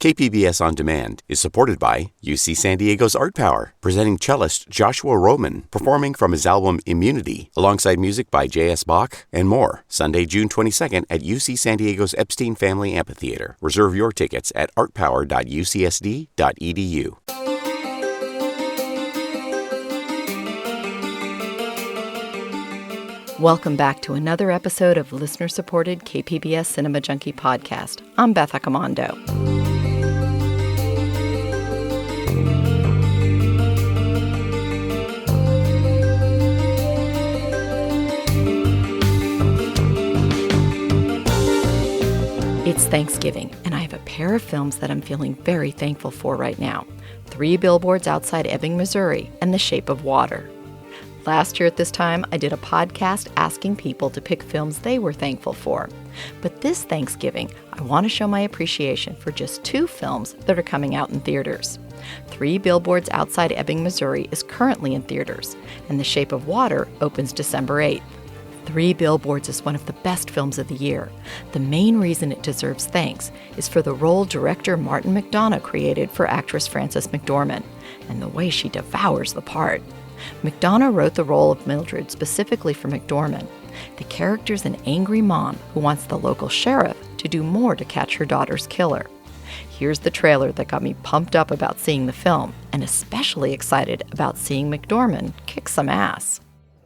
KPBS On Demand is supported by UC San Diego's Art Power, presenting cellist Joshua Roman, performing from his album Immunity, alongside music by J.S. Bach and more. Sunday, June 22nd at UC San Diego's Epstein Family Amphitheater. Reserve your tickets at artpower.ucsd.edu. Welcome back to another episode of listener-supported KPBS Cinema Junkie podcast. I'm Beth Accomando. It's Thanksgiving, and I have a pair of films that I'm feeling very thankful for right now. 3 Billboards Outside Ebbing, Missouri, and The Shape of Water. Last year at this time, I did a podcast asking people to pick films they were thankful for. But this Thanksgiving, I want to show my appreciation for just 2 films that are coming out in theaters. 3 Billboards Outside Ebbing, Missouri is currently in theaters, and The Shape of Water opens December 8th. 3 Billboards is one of the best films of the year. The main reason it deserves thanks is for the role director Martin McDonagh created for actress Frances McDormand, and the way she devours the part. McDonagh wrote the role of Mildred specifically for McDormand. The character's an angry mom who wants the local sheriff to do more to catch her daughter's killer. Here's the trailer that got me pumped up about seeing the film, and especially excited about seeing McDormand kick some ass.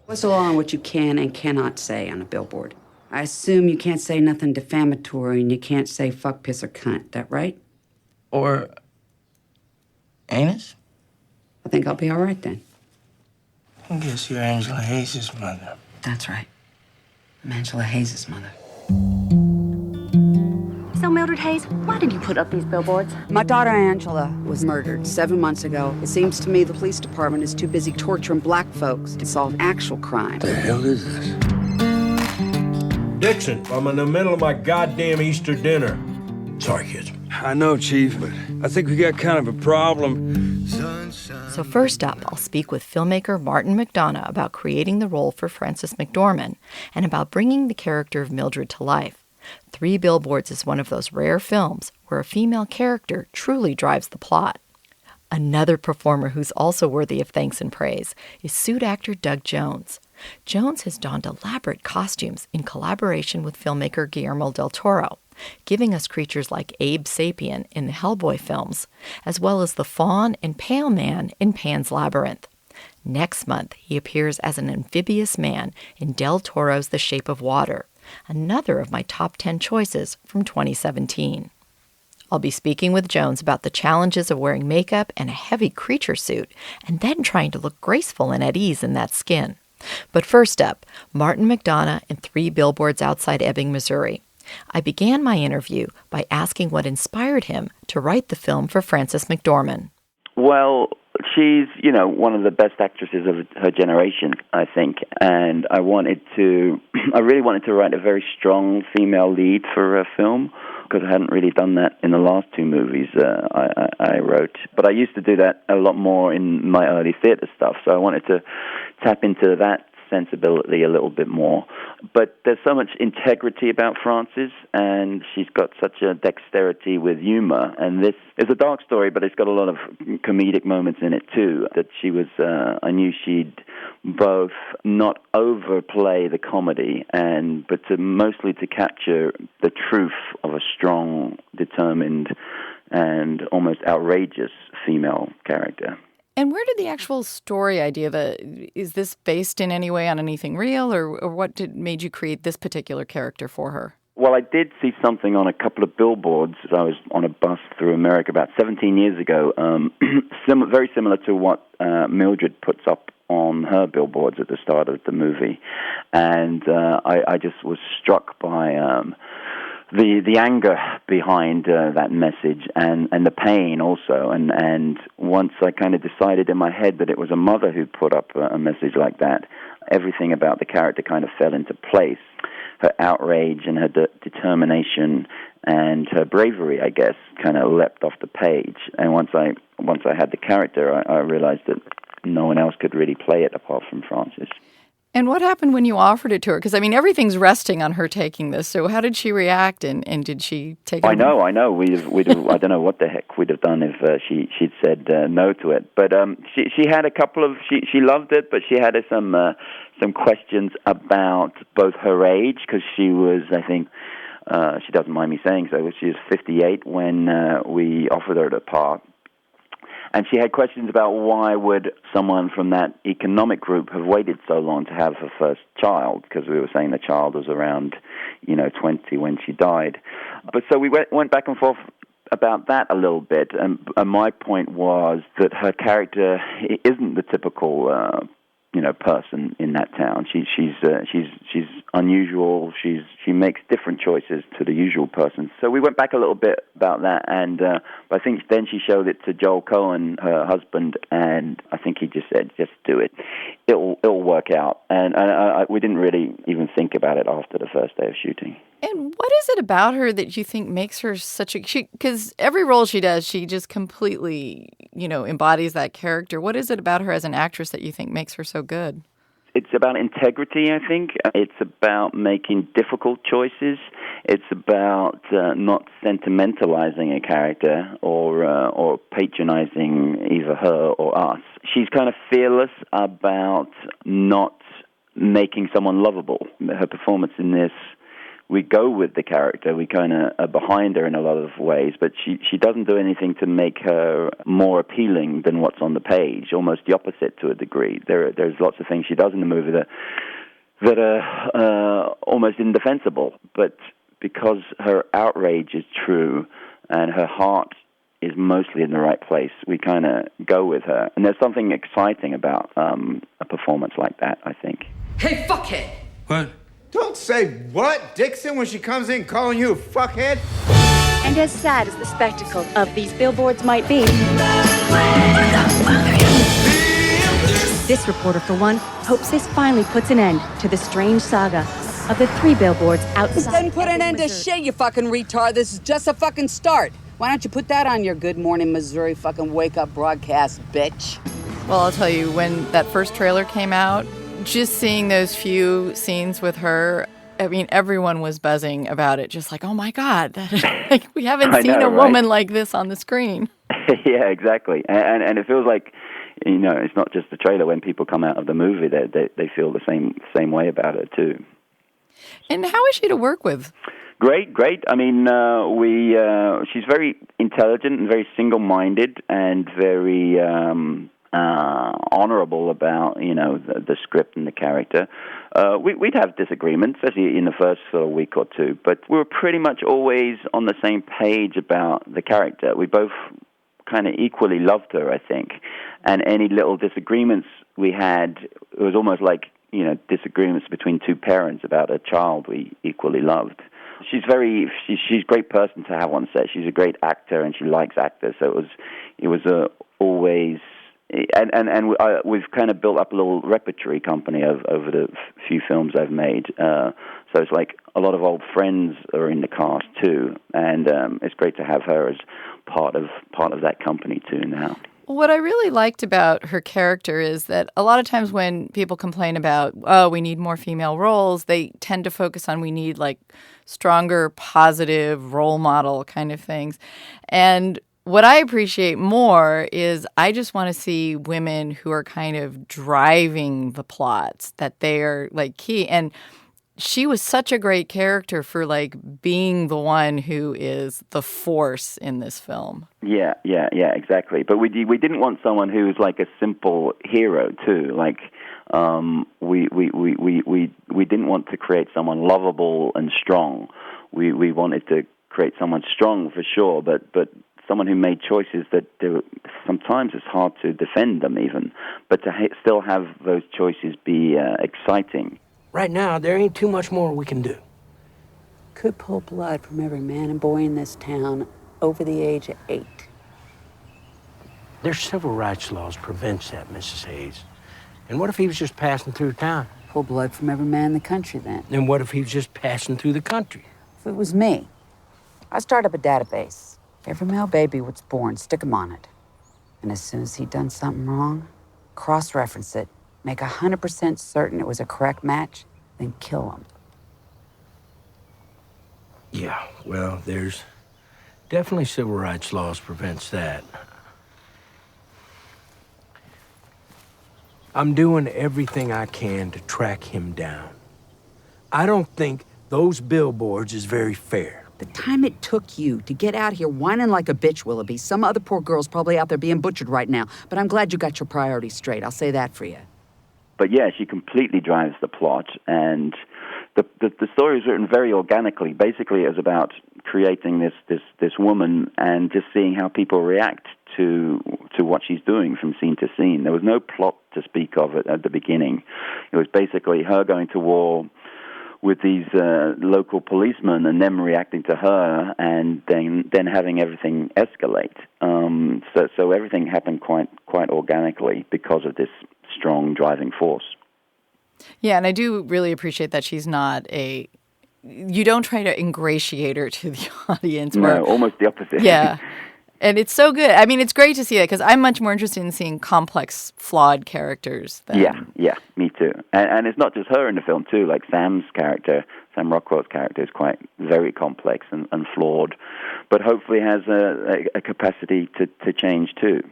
What's the law on what you can and cannot say on a billboard? I assume you can't say nothing defamatory and you can't say fuck, piss, or cunt. That right? Or anus? I think I'll be all right then. I guess you're Angela Hayes' mother. That's right. I'm Angela Hayes' mother. So, Mildred Hayes, why did you put up these billboards? My daughter Angela was murdered 7 months ago. It seems to me the police department is too busy torturing black folks to solve actual crime. The hell is this? Dixon, I'm in the middle of my goddamn Easter dinner. Sorry, kids. I know, Chief, but I think we got kind of a problem. So first up, I'll speak with filmmaker Martin McDonagh about creating the role for Frances McDormand and about bringing the character of Mildred to life. 3 Billboards is one of those rare films where a female character truly drives the plot. Another performer who's also worthy of thanks and praise is suit actor Doug Jones. Jones has donned elaborate costumes in collaboration with filmmaker Guillermo Del Toro, giving us creatures like Abe Sapien in the Hellboy films, as well as the Faun and Pale Man in Pan's Labyrinth. Next month, he appears as an amphibious man in Del Toro's The Shape of Water, another of my top 10 choices from 2017. I'll be speaking with Jones about the challenges of wearing makeup and a heavy creature suit, and then trying to look graceful and at ease in that skin. But first up, Martin McDonagh and 3 Billboards Outside Ebbing, Missouri. I began my interview by asking what inspired him to write the film for Frances McDormand. Well, she's, one of the best actresses of her generation, I think. And I really wanted to write a very strong female lead for a film, because I hadn't really done that in the last 2 movies I wrote. But I used to do that a lot more in my early theater stuff, so I wanted to tap into that sensibility a little bit more. But there's so much integrity about Frances, and she's got such a dexterity with humor. And this is a dark story, but it's got a lot of comedic moments in it too. That she was, I knew she'd both not overplay the comedy, but mostly to capture the truth of a strong, determined, and almost outrageous female character. And where did the actual story idea is this based in any way on anything real, or what made you create this particular character for her? Well, I did see something on a couple of billboards as I was on a bus through America about 17 years ago, very similar to what Mildred puts up on her billboards at the start of the movie. And I just was struck by the anger behind that message and the pain also. And once I kind of decided in my head that it was a mother who put up a message like that, everything about the character kind of fell into place. Her outrage and her determination and her bravery, I guess, kind of leapt off the page. And once I had the character, I realized that no one else could really play it apart from Frances. And what happened when you offered it to her? Because, I mean, everything's resting on her taking this. So how did she react, and did she take it? I know. We'd have, I don't know what the heck we'd have done if she'd said no to it. But she had a couple of, she loved it, but she had some questions about both her age, because she was, I think, she doesn't mind me saying so, she was 58 when we offered her the part. And she had questions about why would someone from that economic group have waited so long to have her first child, because we were saying the child was around, 20 when she died. But so we went back and forth about that a little bit, and my point was that her character isn't the typical person in that town. She's unusual. She makes different choices to the usual person. So we went back a little bit about that, and I think then she showed it to Joel Cohen, her husband, and I think he just said, "Just do it. It'll work out." And we didn't really even think about it after the first day of shooting. And what is it about her that you think makes her such a... Because every role she does, she just completely, embodies that character. What is it about her as an actress that you think makes her so good? It's about integrity, I think. It's about making difficult choices. It's about not sentimentalizing a character or patronizing either her or us. She's kind of fearless about not making someone lovable. Her performance in this, we go with the character. We kind of are behind her in a lot of ways, but she doesn't do anything to make her more appealing than what's on the page, almost the opposite to a degree. There's lots of things she does in the movie that are almost indefensible, but because her outrage is true and her heart is mostly in the right place, we kind of go with her. And there's something exciting about a performance like that, I think. Hey, fuckhead! What? Don't say what, Dixon, when she comes in calling you a fuckhead. And as sad as the spectacle of these billboards might be, this reporter, for one, hopes this finally puts an end to the strange saga of the 3 billboards outside. This doesn't put an end to shit, you fucking retard. This is just a fucking start. Why don't you put that on your Good Morning Missouri fucking wake-up broadcast, bitch? Well, I'll tell you, when that first trailer came out, just seeing those few scenes with her, I mean, everyone was buzzing about it, just like, oh my God, we haven't seen a woman like this on the screen. Yeah, exactly. And it feels like, it's not just the trailer. When people come out of the movie, they feel the same way about it too. And how is she to work with? Great. I mean, she's very intelligent and very single-minded and very honorable about, the script and the character. We'd have disagreements, especially in the first sort of week or two, but we were pretty much always on the same page about the character. We both kind of equally loved her, I think. And any little disagreements we had, it was almost like, disagreements between two parents about a child we equally loved. She's a great person to have on set. She's a great actor, and she likes actors. So it was always, and we've kind of built up a little repertory company over the few films I've made. So it's like a lot of old friends are in the cast too, and it's great to have her as part of that company too now. What I really liked about her character is that a lot of times when people complain about, oh, we need more female roles, they tend to focus on we need like stronger, positive role model kind of things. And what I appreciate more is I just want to see women who are kind of driving the plots, that they are like key. And she was such a great character for like being the one who is the force in this film. Yeah, exactly. But we didn't want someone who was like a simple hero too. Like we didn't want to create someone lovable and strong. We wanted to create someone strong for sure, but someone who made choices that sometimes it's hard to defend them even, but to still have those choices be exciting. Right now, there ain't too much more we can do. Could pull blood from every man and boy in this town over the age of 8. There's civil rights laws prevents that, Mrs. Hayes. And what if he was just passing through town? Pull blood from every man in the country, then. And what if he was just passing through the country? If it was me, I'd start up a database. Every male baby was born, stick him on it. And as soon as he'd done something wrong, cross-reference it make 100% certain it was a correct match, then kill him. Yeah, well, there's definitely civil rights laws prevents that. I'm doing everything I can to track him down. I don't think those billboards is very fair. The time it took you to get out here whining like a bitch, Willoughby, some other poor girl's probably out there being butchered right now. But I'm glad you got your priorities straight. I'll say that for you. But yeah, she completely drives the plot, and the story is written very organically. Basically, it was about creating this woman and just seeing how people react to what she's doing from scene to scene. There was no plot to speak of at the beginning. It was basically her going to war with these local policemen and them reacting to her, and then having everything escalate. So everything happened quite organically because of this strong driving force. Yeah, and I do really appreciate that she's not you don't try to ingratiate her to the audience. No, almost the opposite. Yeah. And it's so good. I mean, it's great to see that because I'm much more interested in seeing complex, flawed characters. Yeah, me too. And it's not just her in the film, too. Like Sam Rockwell's character is very complex and flawed, but hopefully has a capacity to change, too.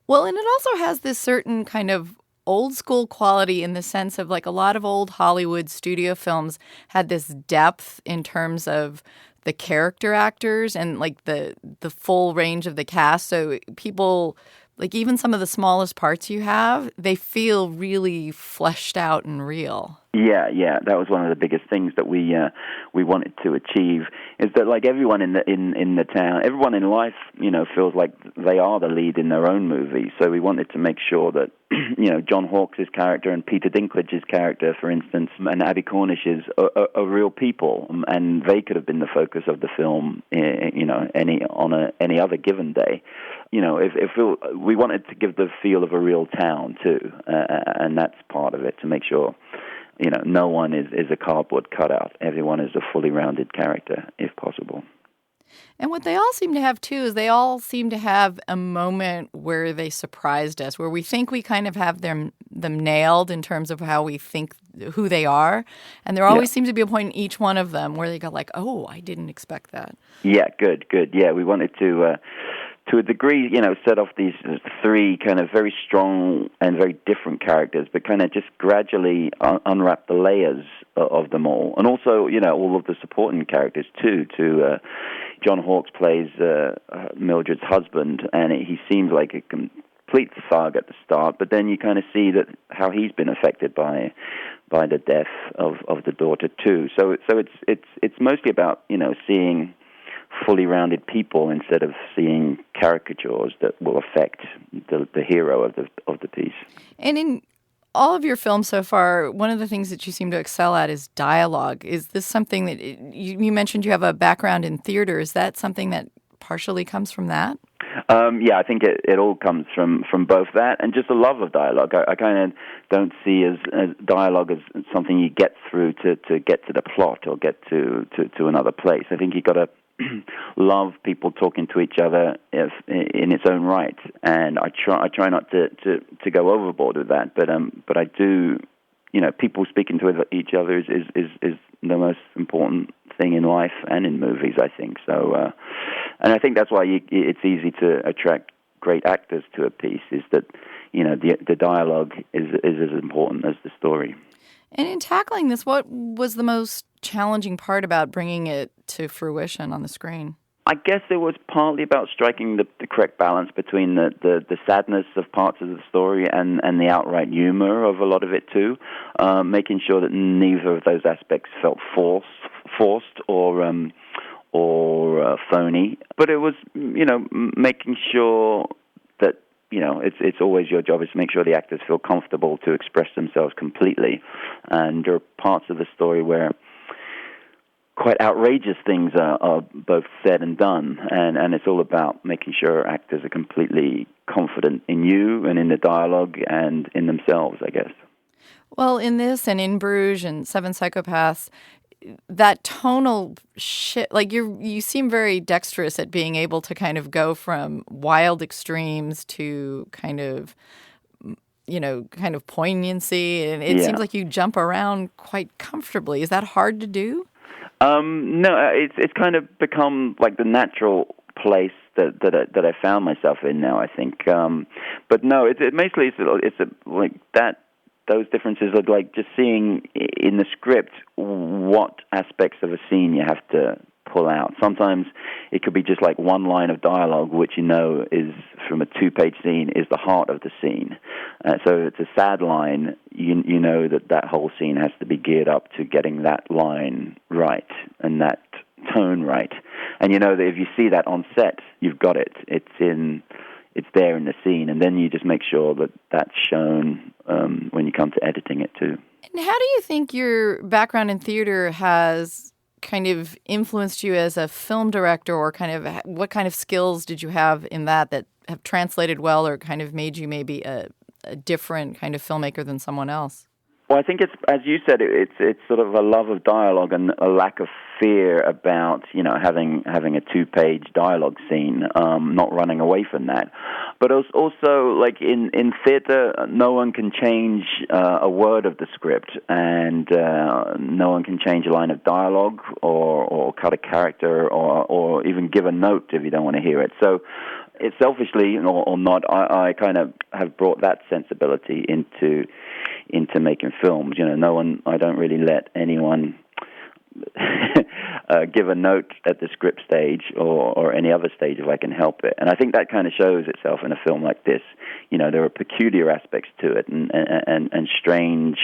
Well, and it also has this certain kind of old school quality in the sense of like a lot of old Hollywood studio films had this depth in terms of the character actors and like the full range of the cast. So people, like even some of the smallest parts you have, they feel really fleshed out and real. Yeah, that was one of the biggest things that we wanted to achieve, is that like everyone in the town, everyone in life, feels like they are the lead in their own movie. So we wanted to make sure that John Hawkes' character and Peter Dinklage's character, for instance, and Abbie Cornish's are real people, and they could have been the focus of the film, any other given day. We wanted to give the feel of a real town too, and that's part of it, to make sure no one is a cardboard cutout. Everyone is a fully rounded character, if possible. And what they all seem to have, too, is they all seem to have a moment where they surprised us, where we think we kind of have them nailed in terms of how we think who they are. And there always seems to be a point in each one of them where they go like, oh, I didn't expect that. Yeah, good. Yeah, we wanted to a degree, set off these three kind of very strong and very different characters, but kind of just gradually unwrap the layers of them all. And also, all of the supporting characters, too. John Hawkes plays Mildred's husband, and he seems like a complete thug at the start, but then you kind of see that how he's been affected by the death of the daughter, too. So it's mostly about, seeing fully rounded people instead of seeing caricatures that will affect the hero of the piece. And in all of your films so far, one of the things that you seem to excel at is dialogue. Is this something that you mentioned you have a background in theater? Is that something that partially comes from that? I think it all comes from both that and just a love of dialogue. I kind of don't see as dialogue as something you get through to get to the plot or get to another place. I think you got to love people talking to each other in its own right, and I try not to go overboard with that, but I do, people speaking to each other is the most important thing in life and in movies, I think. So, and I think that's why it's easy to attract great actors to a piece, is that the dialogue is as important as the story. And in tackling this, what was the most challenging part about bringing it to fruition on the screen? I guess it was partly about striking the correct balance between the sadness of parts of the story and the outright humor of a lot of it too, making sure that neither of those aspects felt forced or phony. But it was, making sure that it's always your job is to make sure the actors feel comfortable to express themselves completely. And there are parts of the story where quite outrageous things are both said and done, and it's all about making sure actors are completely confident in you and in the dialogue and in themselves, I guess. Well, in this and in Bruges and Seven Psychopaths, that tonal shit, like you seem very dexterous at being able to kind of go from wild extremes to kind of kind of poignancy, and it seems like you jump around quite comfortably. Is that hard to do? No, it's kind of become like the natural place that I found myself in now, I think. But no, it's like that. Those differences are like just seeing in the script what aspects of a scene you have to pull out. Sometimes it could be just like one line of dialogue, which is from a 2-page scene, is the heart of the scene. So if it's a sad line, you know that whole scene has to be geared up to getting that line right and that tone right. And you know that if you see that on set, you've got it. It's there in the scene, and then you just make sure that that's shown when you come to editing it too. And how do you think your background in theater has kind of influenced you as a film director, or kind of what kind of skills did you have in that have translated well, or kind of made you maybe a different kind of filmmaker than someone else? Well, I think it's, as you said, it's sort of a love of dialogue and a lack of fear about, having a 2-page dialogue scene, not running away from that. But also, like in theater, no one can change a word of the script, and no one can change a line of dialogue or cut a character or even give a note if you don't want to hear it. So it's selfishly or not, I kind of have brought that sensibility into making films. I don't really let anyone give a note at the script stage or any other stage if I can help it. And I think that kind of shows itself in a film like this. There are peculiar aspects to it and strange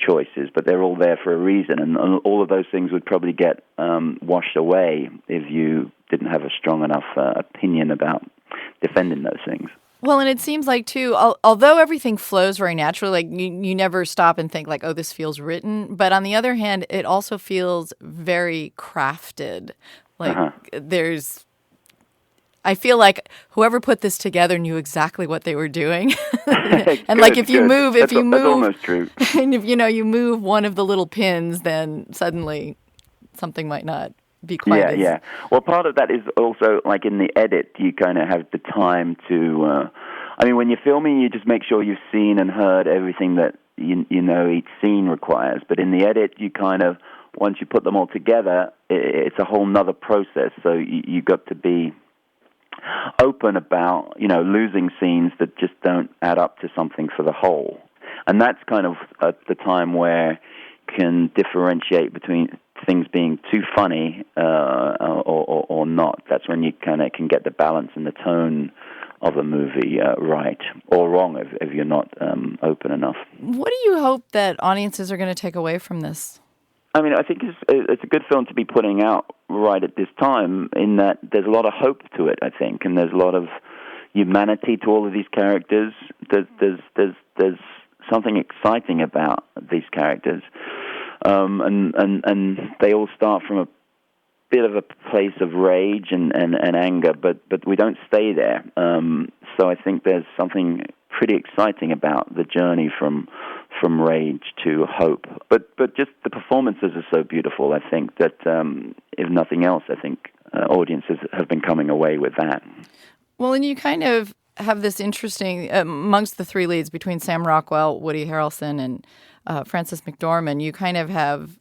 choices, but they're all there for a reason. And all of those things would probably get washed away if you didn't have a strong enough opinion about defending those things. Well, and it seems like, too, although everything flows very naturally, like you never stop and think like, oh, this feels written. But on the other hand, it also feels very crafted. Like I feel like whoever put this together knew exactly what they were doing. And like if you move, that's almost true. And if you move one of the little pins, then suddenly something might not be quite Yeah. Well, part of that is also, like in the edit, you kind of have the time to... when you're filming, you just make sure you've seen and heard everything that each scene requires. But in the edit, you kind of, once you put them all together, it's a whole nother process. So you got to be open about, losing scenes that just don't add up to something for the whole. And that's kind of the time where you can differentiate between things being too funny or not. That's when you kind of can get the balance and the tone of a movie right or wrong if you're not open enough. What do you hope that audiences are going to take away from this? I think it's a good film to be putting out right at this time, in that there's a lot of hope to it, I think, and there's a lot of humanity to all of these characters. There's something exciting about these characters. And they all start from a bit of a place of rage and anger, but we don't stay there. So I think there's something pretty exciting about the journey from rage to hope. But just the performances are so beautiful, I think, that if nothing else, I think audiences have been coming away with that. Well, and you kind of have this interesting, amongst the 3 leads, between Sam Rockwell, Woody Harrelson, and Frances McDormand, you kind of have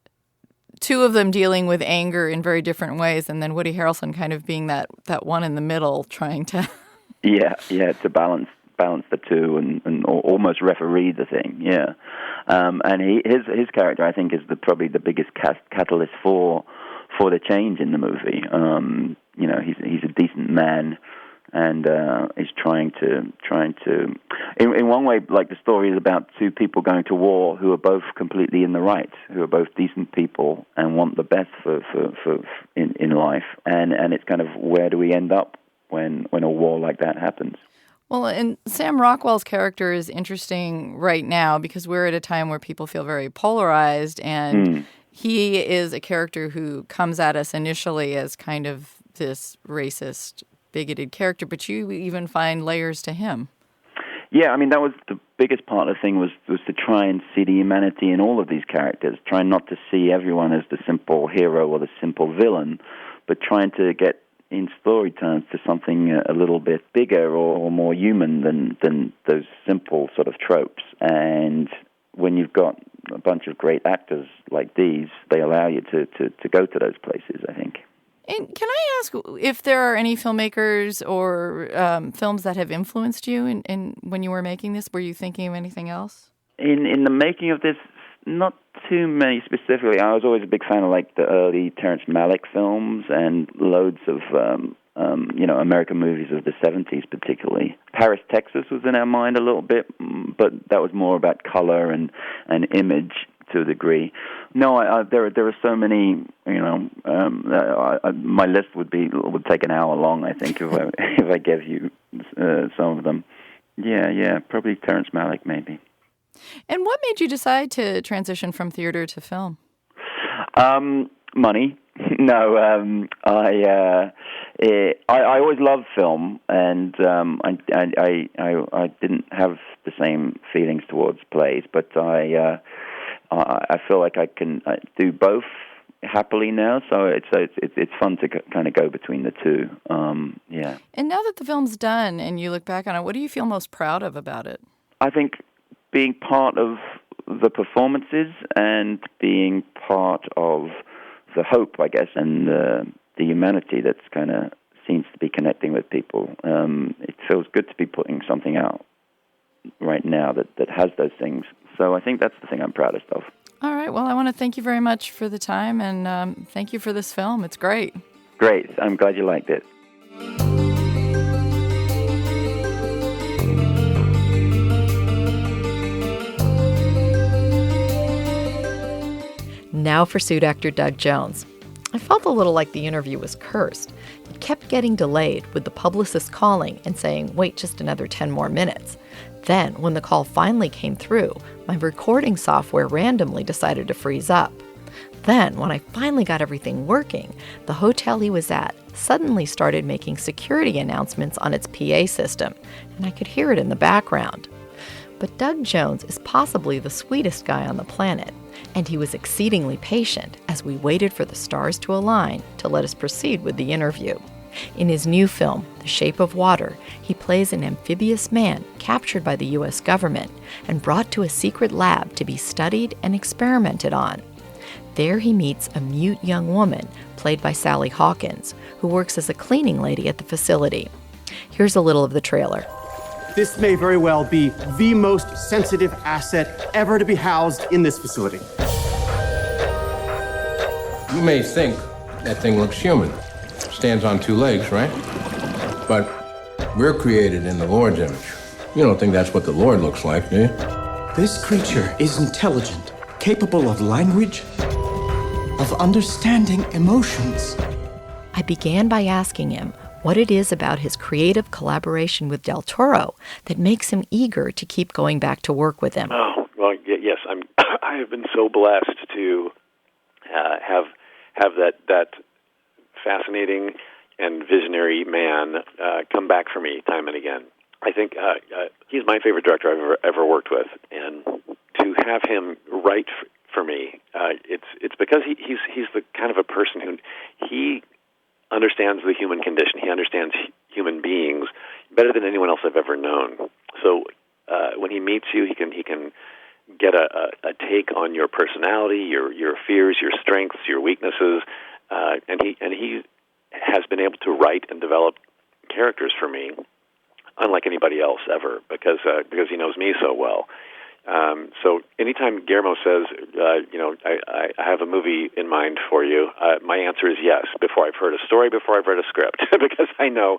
2 of them dealing with anger in very different ways, and then Woody Harrelson kind of being that one in the middle, trying to... to balance the 2 and almost referee the thing, and his character, I think, is probably the biggest catalyst for the change in the movie. He's a decent man, and is trying to in one way, like, the story is about 2 people going to war who are both completely in the right, who are both decent people and want the best for in life, and it's kind of, where do we end up when a war like that happens? Well, and Sam Rockwell's character is interesting right now because we're at a time where people feel very polarized, and he is a character who comes at us initially as kind of this racist, bigoted character, but you even find layers to him. Yeah, that was the biggest part of the thing, was to try and see the humanity in all of these characters, trying not to see everyone as the simple hero or the simple villain, but trying to get in story terms to something a little bit bigger or more human than those simple sort of tropes. And when you've got a bunch of great actors like these, they allow you to go to those places, I think. And can I ask if there are any filmmakers or films that have influenced you in when you were making this? Were you thinking of anything else? In the making of this, not too many specifically. I was always a big fan of like the early Terrence Malick films and loads of American movies of the 70s particularly. Paris, Texas was in our mind a little bit, but that was more about color and image to a degree. No, there are so many. My list would take an hour long, I think, if I gave you some of them. Yeah, probably Terrence Malick, maybe. And what made you decide to transition from theater to film? Money. No, I always loved film, and I didn't have the same feelings towards plays, but I feel like I can do both happily now. So it's fun to kind of go between the two. Yeah. And now that the film's done, and you look back on it, what do you feel most proud of about it? I think being part of the performances and being part of the hope, I guess, and the humanity that's kind of seems to be connecting with people. It feels good to be putting something out right now that has those things. So I think that's the thing I'm proudest of. All right. Well, I want to thank you very much for the time, and thank you for this film. It's great. Great. I'm glad you liked it. Now for suit actor Doug Jones. I felt a little like the interview was cursed. It kept getting delayed, with the publicist calling and saying, wait just another 10 more minutes. Then, when the call finally came through, my recording software randomly decided to freeze up. Then, when I finally got everything working, the hotel he was at suddenly started making security announcements on its PA system, and I could hear it in the background. But Doug Jones is possibly the sweetest guy on the planet, and he was exceedingly patient as we waited for the stars to align to let us proceed with the interview. In his new film, The Shape of Water, he plays an amphibious man captured by the U.S. government and brought to a secret lab to be studied and experimented on. There he meets a mute young woman, played by Sally Hawkins, who works as a cleaning lady at the facility. Here's a little of the trailer. This may very well be the most sensitive asset ever to be housed in this facility. You may think that thing looks human. Stands on two legs, right? But we're created in the Lord's image. You don't think that's what the Lord looks like, do you? This creature is intelligent, capable of language, of understanding emotions. I began by asking him what it is about his creative collaboration with Del Toro that makes him eager to keep going back to work with him. Oh, well, yes, I have been so blessed to have that fascinating and visionary man come back for me time and again. I think he's my favorite director I've ever worked with, and to have him write for me, it's because he's the kind of a person who he understands the human condition. He understands human beings better than anyone else I've ever known. So when he meets you, he can get a take on your personality, your fears, your strengths, your weaknesses, and he has been able to write and develop characters for me, unlike anybody else ever, because he knows me so well. So anytime Guillermo says, I have a movie in mind for you, my answer is yes, before I've heard a story, before I've read a script, because I know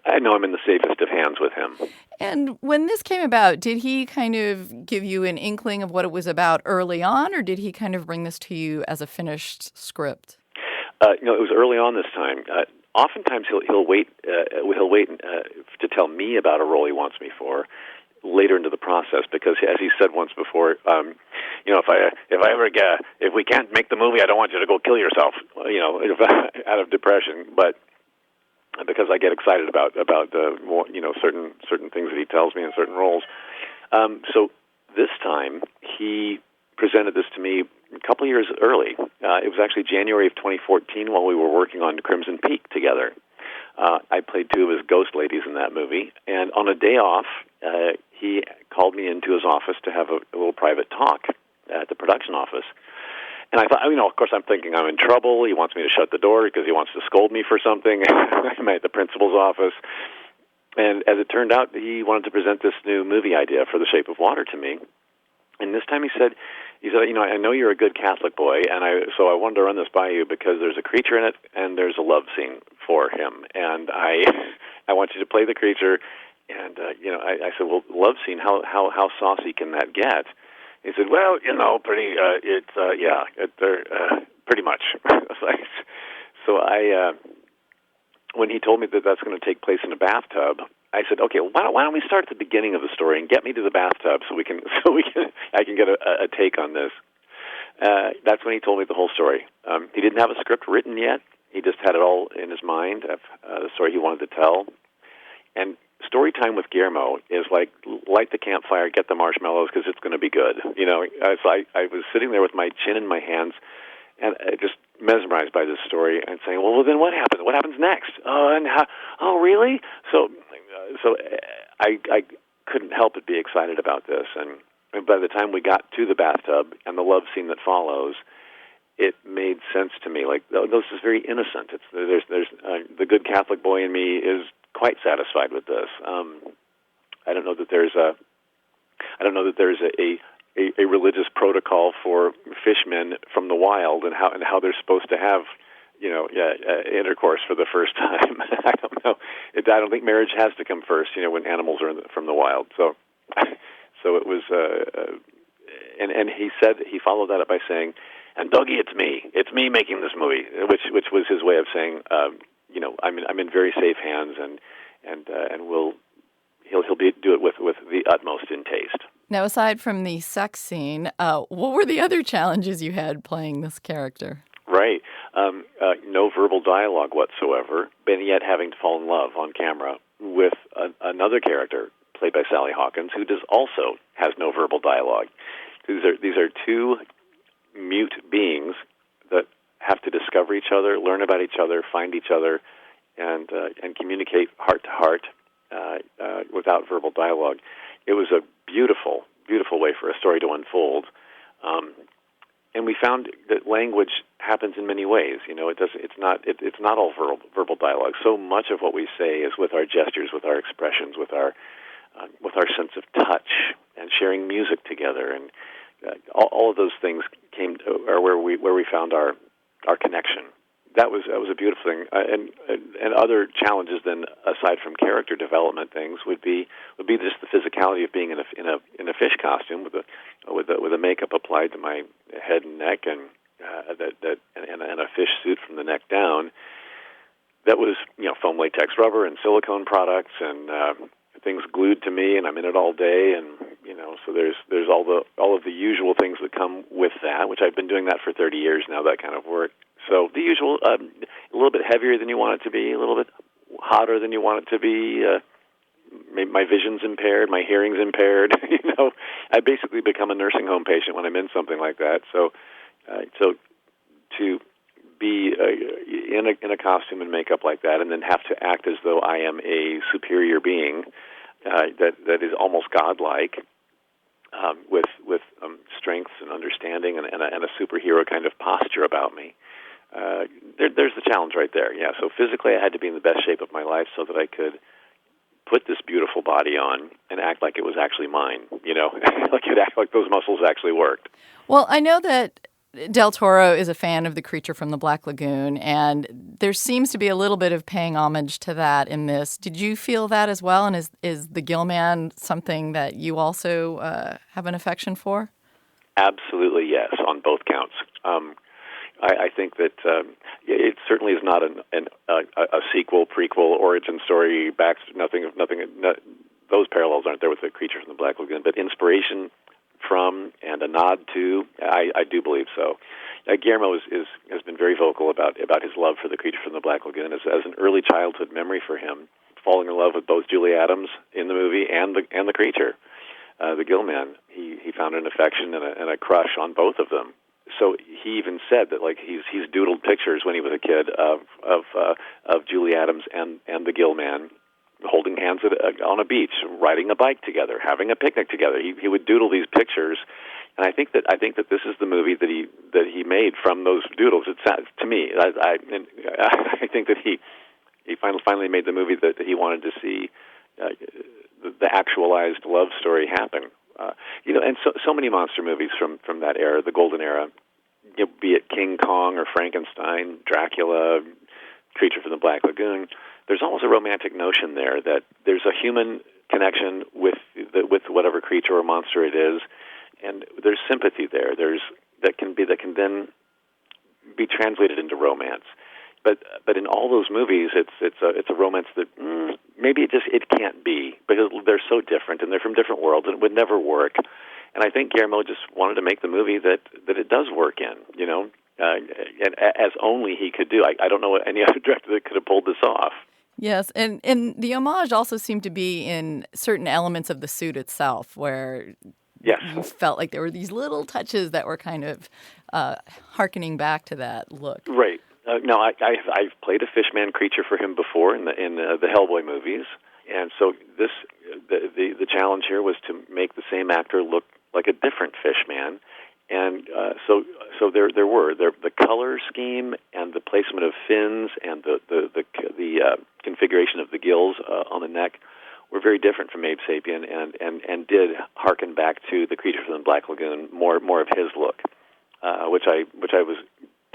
I'm in the safest of hands with him. And when this came about, did he kind of give you an inkling of what it was about early on, or did he kind of bring this to you as a finished script? It was early on this time. Oftentimes he'll wait to tell me about a role he wants me for later into the process, because as he said once before, if we can't make the movie, I don't want you to go kill yourself, out of depression. But because I get excited about certain things that he tells me in certain roles. So this time he presented this to me a couple of years early. It was actually January of 2014 while we were working on Crimson Peak together. I played two of his ghost ladies in that movie. And on a day off, he called me into his office to have a little private talk at the production office. And I thought, of course, I'm thinking I'm in trouble. He wants me to shut the door because he wants to scold me for something. I'm at the principal's office. And as it turned out, he wanted to present this new movie idea for The Shape of Water to me. And this time he said, I know you're a good Catholic boy, and so I wanted to run this by you because there's a creature in it, and there's a love scene for him. And I want you to play the creature. And, I said, well, love scene, how saucy can that get? He said, well, pretty much. So when he told me that that's going to take place in a bathtub, I said, okay, why don't we start at the beginning of the story and get me to the bathtub so I can get a take on this. That's when he told me the whole story. He didn't have a script written yet. He just had it all in his mind of the story he wanted to tell. And story time with Guillermo is like light the campfire, get the marshmallows because it's going to be good. So I was sitting there with my chin in my hands and just mesmerized by this story and saying, well, then what happens? What happens next? Oh, really? So I couldn't help but be excited about this. And by the time we got to the bathtub and the love scene that follows, it made sense to me. Like, this is very innocent. There's the good Catholic boy in me is quite satisfied with this. I don't know that there's a religious protocol for fishmen from the wild and how they're supposed to have intercourse for the first time. I don't know. I don't think marriage has to come first. When animals are from the wild. So it was. And he said he followed that up by saying, "And Dougie, it's me making this movie," which was his way of saying, I'm in very safe hands, and he'll do it with the utmost in taste. Now, aside from the sex scene, what were the other challenges you had playing this character? Right. No verbal dialogue whatsoever, but yet having to fall in love on camera with another character played by Sally Hawkins, who also has no verbal dialogue. These are two mute beings that have to discover each other, learn about each other, find each other, and communicate heart to heart without verbal dialogue. It was a beautiful, beautiful way for a story to unfold. And we found that language happens in many ways. It's not all verbal dialogue. So much of what we say is with our gestures, with our expressions, with our sense of touch, and sharing music together, and all of those things are where we found our connection. That was a beautiful thing. And other challenges then, aside from character development things, would be just the physicality of being in a fish costume with a makeup applied to my head and neck and a fish suit from the neck down. That was foam latex rubber and silicone products and things glued to me, and I'm in it all day, and so there's all of the usual things that come with that, which I've been doing that for 30 years now, that kind of work. So the usual, a little bit heavier than you want it to be, a little bit hotter than you want it to be. Maybe my vision's impaired, my hearing's impaired. I basically become a nursing home patient when I'm in something like that. So to be in a costume and makeup like that, and then have to act as though I am a superior being that is almost godlike, with strength and understanding and a superhero kind of posture about me. There's the challenge right there. Yeah. So physically, I had to be in the best shape of my life so that I could put this beautiful body on and act like it was actually mine. Like those muscles actually worked. Well, I know that Del Toro is a fan of The Creature from the Black Lagoon, and there seems to be a little bit of paying homage to that in this. Did you feel that as well? And is the Gill Man something that you also have an affection for? Absolutely, yes, on both counts. I think that it certainly is not a sequel, prequel, origin story. Nothing. Those parallels aren't there with The Creature from the Black Lagoon, but inspiration from and a nod to, I do believe so. Guillermo has been very vocal about his love for The Creature from the Black Lagoon as an early childhood memory for him, falling in love with both Julie Adams in the movie and the creature, the Gill Man. He found an affection and a crush on both of them. so he even said that like he's doodled pictures when he was a kid of Julie Adams and the Gill Man holding hands on a beach, riding a bike together, having a picnic together. He would doodle these pictures, and I think that this is the movie that he made from those doodles. It's to me, I think that he finally made the movie that he wanted to see, the actualized love story happen. And so many monster movies from that era, the golden era, be it King Kong or Frankenstein, Dracula, Creature from the Black Lagoon. There's almost a romantic notion there that there's a human connection with whatever creature or monster it is, and there's sympathy there. That can then be translated into romance. But in all those movies, it's a romance that maybe it can't be, because they're so different and they're from different worlds, and it would never work. And I think Guillermo just wanted to make the movie that it does work in, and as only he could do. I don't know any other director that could have pulled this off. Yes, and the homage also seemed to be in certain elements of the suit itself, where you felt like there were these little touches that were kind of hearkening back to that look. Right. No, I've played a fishman creature for him before in the Hellboy movies, and so the challenge here was to make the same actor look like a different fishman, and so there were the color scheme and the placement of fins and the configuration of the gills on the neck were very different from Abe Sapien, and did hearken back to the Creature from the Black Lagoon, more of his look, which I was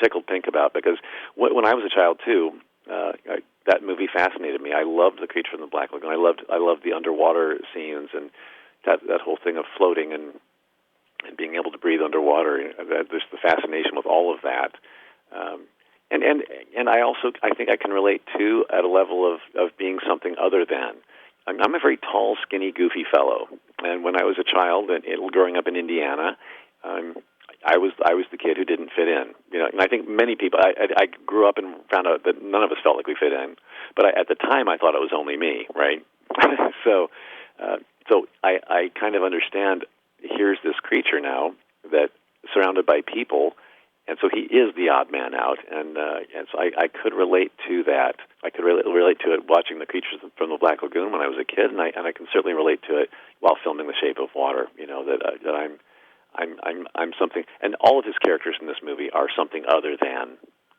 tickled pink about, because when I was a child too, that movie fascinated me. I loved the Creature from the Black Lagoon. I loved the underwater scenes and that whole thing of floating and being able to breathe underwater. There's the fascination with all of that, and I think I can relate to at a level of being something other than. I'm a very tall, skinny, goofy fellow, and when I was a child and growing up in Indiana, I was the kid who didn't fit in, and I think many people. I grew up and found out that none of us felt like we fit in, but at the time I thought it was only me, right? So I kind of understand. Here's this creature now that surrounded by people, and so he is the odd man out, and so I could relate to that. I could relate to it watching the Creatures from the Black Lagoon when I was a kid, and I can certainly relate to it while filming The Shape of Water. That I'm something, and all of his characters in this movie are something other than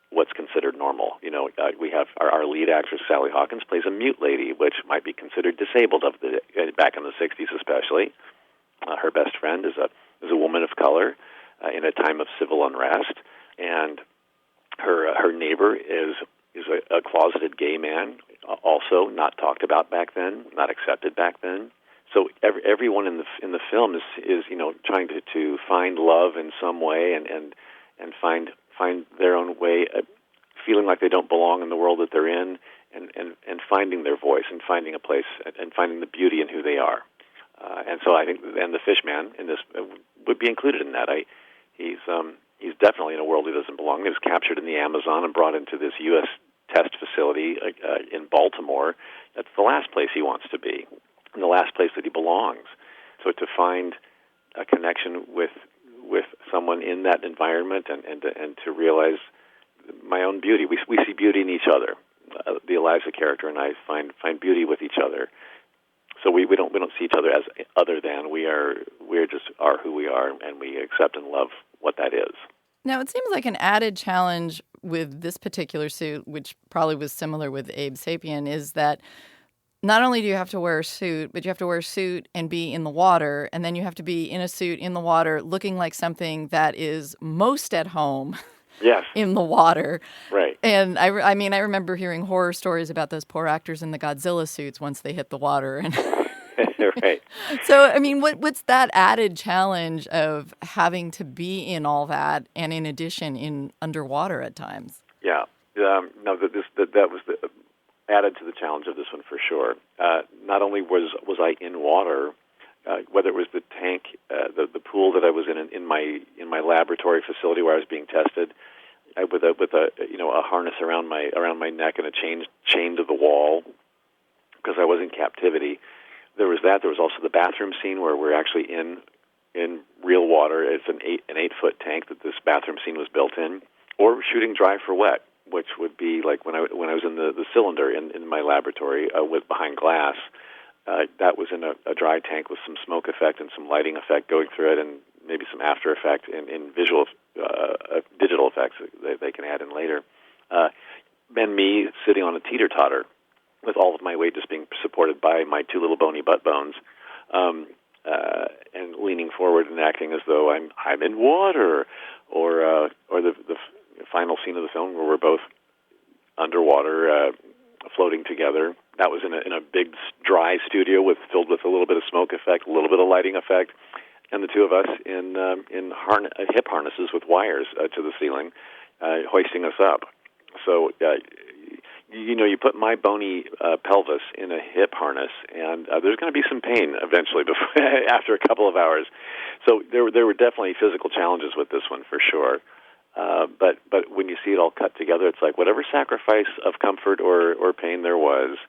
what's considered normal. We have our lead actress, Sally Hawkins, plays a mute lady, which might be considered disabled back in the 60s especially. Her best friend is a woman of color in a time of civil unrest, and her neighbor is a closeted gay man, also not talked about back then, not accepted back then. So everyone in the film is trying to find love in some way and find their own way, feeling like they don't belong in the world that they're in, and finding their voice and finding a place and finding the beauty in who they are. And so I think, and the fishman in this would be included in that. He's definitely in a world he doesn't belong. He was captured in the Amazon and brought into this U.S. test facility in Baltimore. That's the last place he wants to be, and the last place that he belongs. So to find a connection with someone in that environment and to realize my own beauty. We see beauty in each other. The Eliza character and I find beauty with each other. So we don't see each other as other than. We just are who we are, and we accept and love what that is. Now, it seems like an added challenge with this particular suit, which probably was similar with Abe Sapien, is that not only do you have to wear a suit, but you have to wear a suit and be in the water, and then you have to be in a suit in the water looking like something that is most at home. Yes. In the water. Right. And I remember hearing horror stories about those poor actors in the Godzilla suits once they hit the water. And right. So, I mean, what's that added challenge of having to be in all that and in addition in underwater at times? Yeah. No, that was added to the challenge of this one for sure. Not only was I in water, whether it was the tank, the pool that I was in my laboratory facility where I was being tested, with a harness around my neck and a chain to the wall because I was in captivity. There was that. There was also the bathroom scene where we're actually in in real water. It's an 8-foot tank that this bathroom scene was built in, or shooting dry for wet, which would be like when I was in the cylinder in my laboratory with behind glass. That was in a dry tank with some smoke effect and some lighting effect going through it, and maybe some after effect in visual digital effects that they can add in later. And me sitting on a teeter-totter with all of my weight just being supported by my two little bony butt bones, and leaning forward and acting as though I'm in water, or the final scene of the film where we're both underwater, floating together. That was in a big dry studio filled with a little bit of smoke effect, a little bit of lighting effect, and the two of us in hip harnesses with wires to the ceiling, hoisting us up. So, you put my bony pelvis in a hip harness, and there's going to be some pain eventually after a couple of hours. So there were definitely physical challenges with this one for sure. But when you see it all cut together, it's like whatever sacrifice of comfort or pain there was,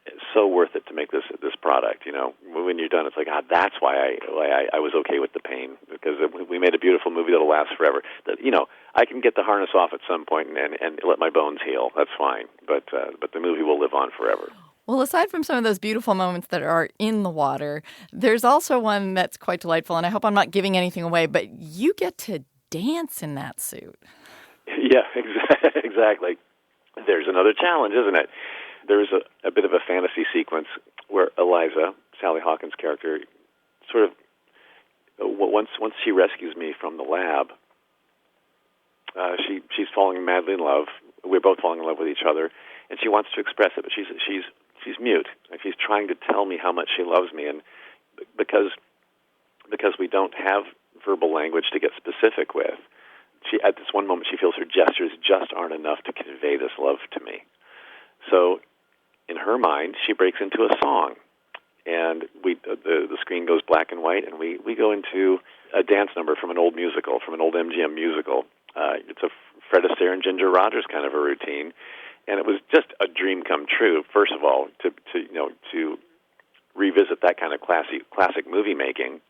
it's so worth it to make this product. When you're done, it's like that's why I was okay with the pain, because we made a beautiful movie that'll last forever. That I can get the harness off at some point and let my bones heal. That's fine, but the movie will live on forever. Well, aside from some of those beautiful moments that are in the water, there's also one that's quite delightful, and I hope I'm not giving anything away, but you get to dance in that suit. Yeah, exactly. There's another challenge, isn't it? There's a bit of a fantasy sequence where Eliza, Sally Hawkins' character, sort of, once she rescues me from the lab, she's falling madly in love. We're both falling in love with each other, and she wants to express it, but she's mute. And she's trying to tell me how much she loves me, and because we don't have verbal language to get specific with, at this one moment she feels her gestures just aren't enough to convey this love to me. So in her mind, she breaks into a song, and the screen goes black and white, and we go into a dance number from an old musical, from an old MGM musical. It's a Fred Astaire and Ginger Rogers kind of a routine, and it was just a dream come true. First of all, to revisit that kind of classic movie making.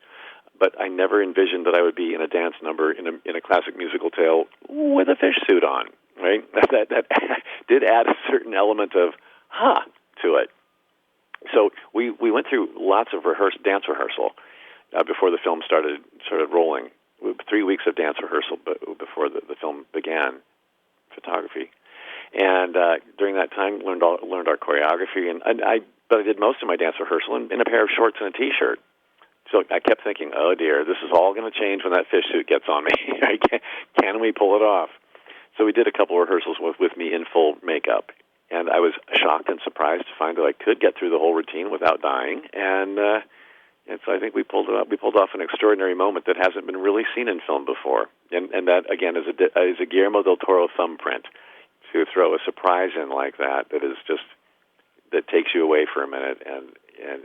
But I never envisioned that I would be in a dance number in a classic musical tale with a fish suit on. Right, that did add a certain element of to it. So we went through lots of dance rehearsal before the film started rolling. 3 weeks of dance rehearsal before the film began photography, and during that time learned our choreography. But I did most of my dance rehearsal in a pair of shorts and a t-shirt. So I kept thinking, oh dear, this is all going to change when that fish suit gets on me. Can we pull it off? So we did a couple of rehearsals with me in full makeup, and I was shocked and surprised to find that I could get through the whole routine without dying. And so I think we pulled it up. We pulled off an extraordinary moment that hasn't been really seen in film before, and that again is a Guillermo Del Toro thumbprint. To throw a surprise in like that takes you away for a minute,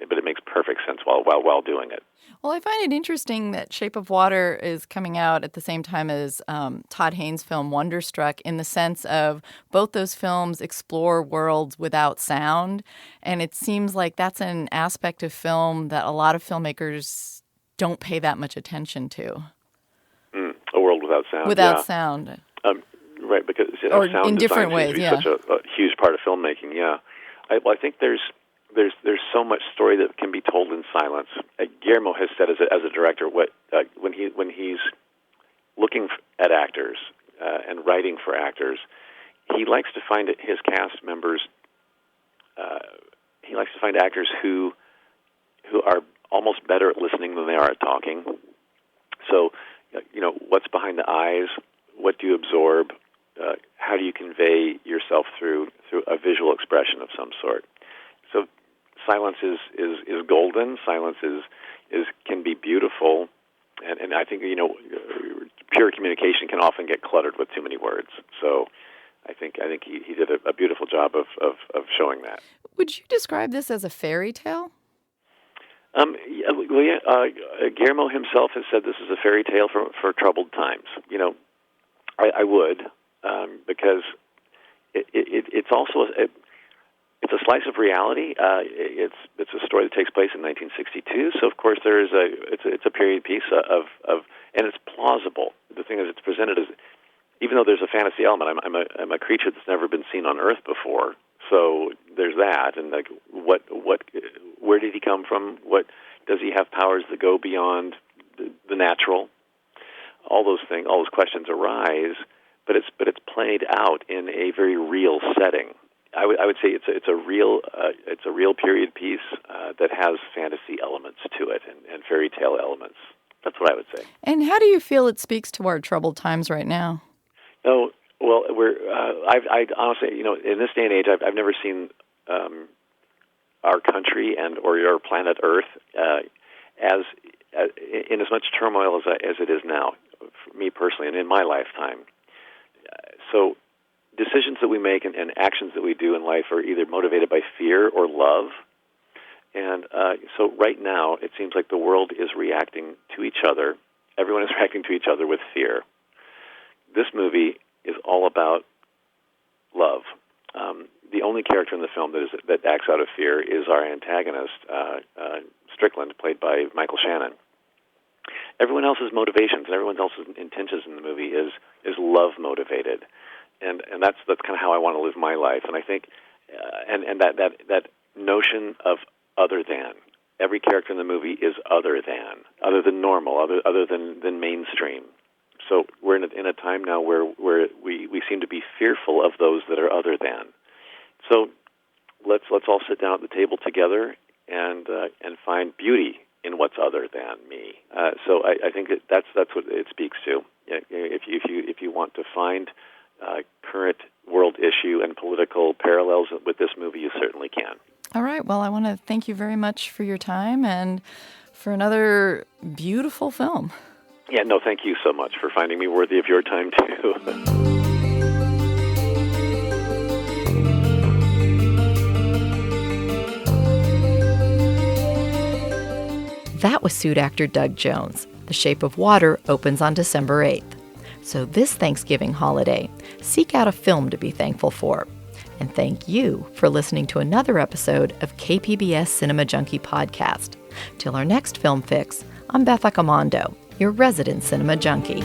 but it makes perfect sense while doing it. Well, I find it interesting that Shape of Water is coming out at the same time as Todd Haynes' film Wonderstruck, in the sense of both those films explore worlds without sound, and it seems like that's an aspect of film that a lot of filmmakers don't pay that much attention to. A world without sound. Without sound. Right, because or sound in different ways, such a huge part of filmmaking. Yeah, I think there's so much story that can be told in silence. Guillermo has said as a director, when he's looking at actors and writing for actors, he likes to find his cast members. He likes to find actors who are almost better at listening than they are at talking. So, what's behind the eyes? What do you absorb? How do you convey yourself through a visual expression of some sort? So silence is golden. Silence can be beautiful, and I think pure communication can often get cluttered with too many words. So I think he did a beautiful job of showing that. Would you describe this as a fairy tale? Guillermo himself has said this is a fairy tale for troubled times. I would, because it's also It's a slice of reality. It's a story that takes place in 1962. So of course it's a period piece of and it's plausible. The thing is, it's presented as, even though there's a fantasy element, I'm a creature that's never been seen on Earth before. So there's that, and like where did he come from? What does he have powers that go beyond the natural? All those things, all those questions arise, but it's played out in a very real setting. I would say it's a real period piece that has fantasy elements to it and fairy tale elements. That's what I would say. And how do you feel it speaks to our troubled times right now? No, well, I honestly, in this day and age, I've never seen our country or our planet Earth as in as much turmoil as it is now, for me personally, and in my lifetime. So decisions that we make and actions that we do in life are either motivated by fear or love. And so right now, it seems like the world is reacting to each other. Everyone is reacting to each other with fear. This movie is all about love. The only character in the film that acts out of fear is our antagonist, Strickland, played by Michael Shannon. Everyone else's motivations and everyone else's intentions in the movie is love motivated, and that's kind of how I want to live my life. And I think, and that notion of other than. Every character in the movie is other than normal, other than mainstream. So we're in a time now where we seem to be fearful of those that are other than. So let's all sit down at the table together and find beauty in what's other than me. So I think that's what it speaks to. If you want to find current world issue and political parallels with this movie, you certainly can. All right. Well, I want to thank you very much for your time and for another beautiful film. Yeah, no, thank you so much for finding me worthy of your time, too. That was suit actor Doug Jones. The Shape of Water opens on December 8th. So this Thanksgiving holiday, seek out a film to be thankful for. And thank you for listening to another episode of KPBS Cinema Junkie Podcast. Till our next Film Fix, I'm Beth Accomando, your resident cinema junkie.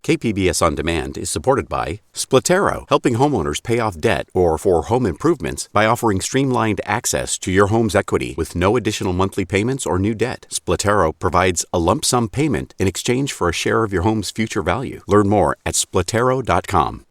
KPBS On Demand is supported by Splatero, helping homeowners pay off debt or for home improvements by offering streamlined access to your home's equity with no additional monthly payments or new debt. Splatero provides a lump sum payment in exchange for a share of your home's future value. Learn more at splatero.com.